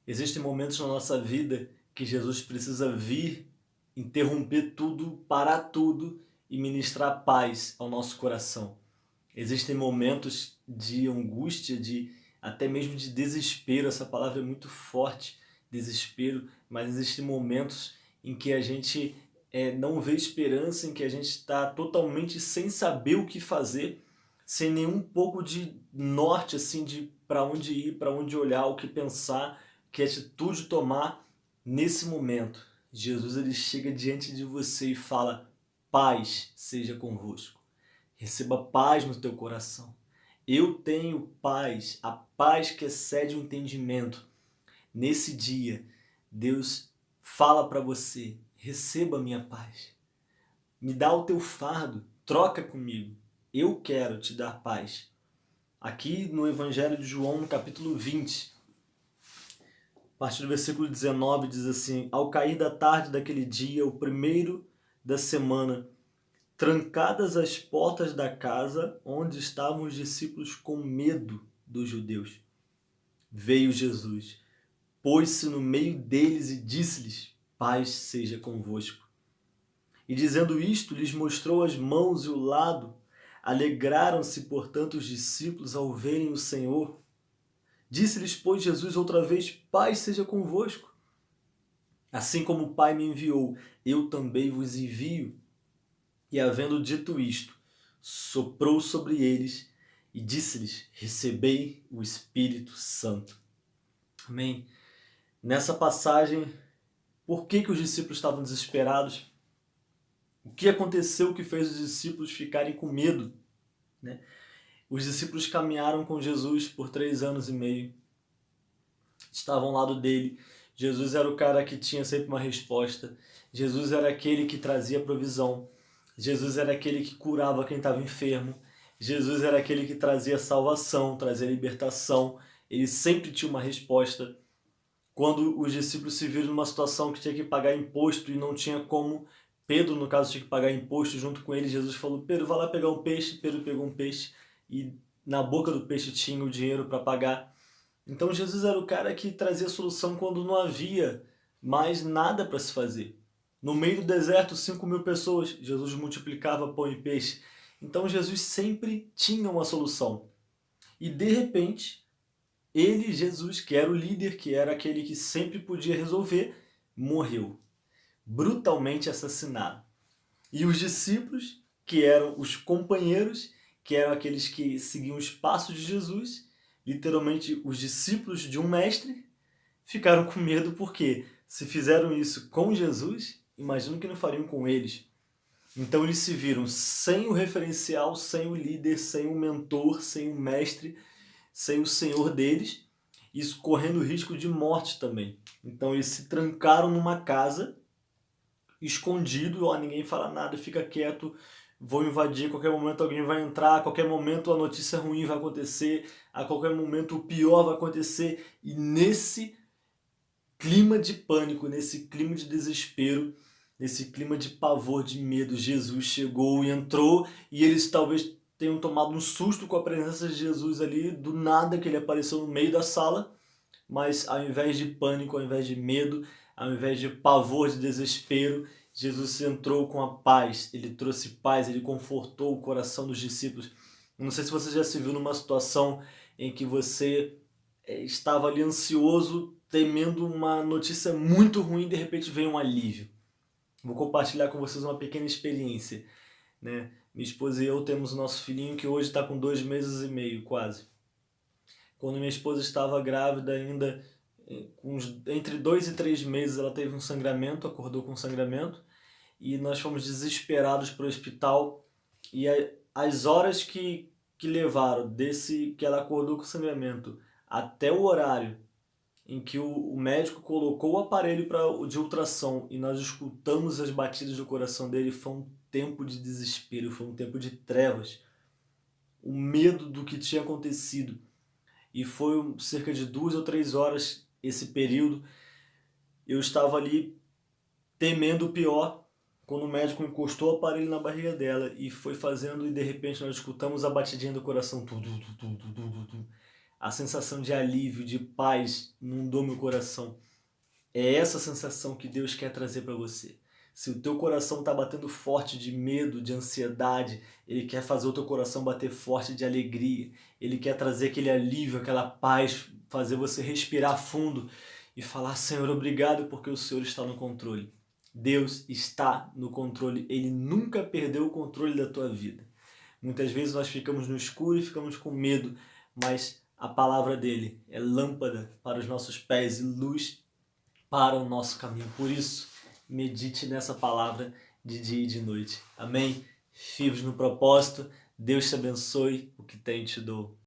Existem momentos na nossa vida que Jesus precisa vir, interromper tudo, parar tudo e ministrar paz ao nosso coração. Existem momentos de angústia, de até mesmo de desespero. Essa palavra é muito forte, desespero, mas existem momentos em que a gente não vê esperança, em que a gente está totalmente sem saber o que fazer, sem nenhum pouco de norte, assim, de para onde ir, para onde olhar, o que pensar, que atitude tomar nesse momento. Jesus ele chega diante de você e fala: paz seja convosco. Receba paz no teu coração. Eu tenho paz, a paz que excede o entendimento. Nesse dia, Deus fala para você: receba a minha paz. Me dá o teu fardo, troca comigo. Eu quero te dar paz. Aqui no Evangelho de João, no capítulo 20, a partir do versículo 19, diz assim: ao cair da tarde daquele dia, o primeiro da semana, trancadas as portas da casa onde estavam os discípulos com medo dos judeus, veio Jesus, pôs-se no meio deles e disse-lhes: paz seja convosco. E dizendo isto, lhes mostrou as mãos e o lado. Alegraram-se, portanto, os discípulos ao verem o Senhor. Disse-lhes, pois, Jesus outra vez: paz seja convosco. Assim como o Pai me enviou, eu também vos envio. E havendo dito isto, soprou sobre eles e disse-lhes: recebei o Espírito Santo. Amém? Nessa passagem, por que os discípulos estavam desesperados? O que aconteceu que fez os discípulos ficarem com medo? Né? Os discípulos caminharam com Jesus por 3 anos e meio. Estavam ao lado dele. Jesus era o cara que tinha sempre uma resposta. Jesus era aquele que trazia provisão. Jesus era aquele que curava quem estava enfermo. Jesus era aquele que trazia salvação, trazia libertação. Ele sempre tinha uma resposta. Quando os discípulos se viram numa situação que tinha que pagar imposto e não tinha como, Pedro, no caso, tinha que pagar imposto junto com ele, Jesus falou: Pedro, vai lá pegar um peixe. Pedro pegou um peixe e na boca do peixe tinha o dinheiro para pagar. Então Jesus era o cara que trazia solução quando não havia mais nada para se fazer. No meio do deserto, 5.000 pessoas, Jesus multiplicava pão e peixe. Então Jesus sempre tinha uma solução. E de repente, ele, Jesus, que era o líder, que era aquele que sempre podia resolver, morreu. Brutalmente assassinado. E os discípulos, que eram os companheiros, que eram aqueles que seguiam os passos de Jesus, literalmente os discípulos de um mestre, ficaram com medo porque se fizeram isso com Jesus, imagino que não fariam com eles. Então eles se viram sem o referencial, sem o líder, sem o mentor, sem o mestre, sem o Senhor deles, isso correndo risco de morte também. Então eles se trancaram numa casa, escondido, ó, ninguém fala nada, fica quieto, vou invadir, a qualquer momento alguém vai entrar, a qualquer momento a notícia ruim vai acontecer, a qualquer momento o pior vai acontecer, e nesse clima de pânico, nesse clima de desespero, nesse clima de pavor, de medo, Jesus chegou e entrou, e eles talvez tenham tomado um susto com a presença de Jesus ali, do nada que ele apareceu no meio da sala, mas ao invés de pânico, ao invés de medo, ao invés de pavor, de desespero, Jesus entrou com a paz, ele trouxe paz, ele confortou o coração dos discípulos. Não sei se você já se viu numa situação em que você estava ali ansioso, temendo uma notícia muito ruim e de repente veio um alívio. Vou compartilhar com vocês uma pequena experiência. Né? Minha esposa e eu temos o nosso filhinho que hoje está com 2 meses e meio, quase. Quando minha esposa estava grávida ainda, entre 2 e 3 meses, ela teve um sangramento, acordou com sangramento, e nós fomos desesperados para o hospital, e as horas que levaram desse que ela acordou com sangramento até o horário em que o médico colocou o aparelho de ultrassom e nós escutamos as batidas do coração dele, foi um tempo de desespero, foi um tempo de trevas, o medo do que tinha acontecido. E foi cerca de 2 ou 3 horas esse período. Eu estava ali temendo o pior, quando o médico encostou o aparelho na barriga dela e foi fazendo, e de repente nós escutamos a batidinha do coração. a sensação de alívio, de paz inundou meu coração. É essa sensação que Deus quer trazer para você. Se o teu coração está batendo forte de medo, de ansiedade, Ele quer fazer o teu coração bater forte de alegria. Ele quer trazer aquele alívio, aquela paz, fazer você respirar fundo e falar: Senhor, obrigado porque o Senhor está no controle. Deus está no controle. Ele nunca perdeu o controle da tua vida. Muitas vezes nós ficamos no escuro e ficamos com medo, mas a palavra dele é lâmpada para os nossos pés e luz para o nosso caminho. Por isso, medite nessa palavra de dia e de noite. Amém? Firmes no propósito. Deus te abençoe. O que tem te dou.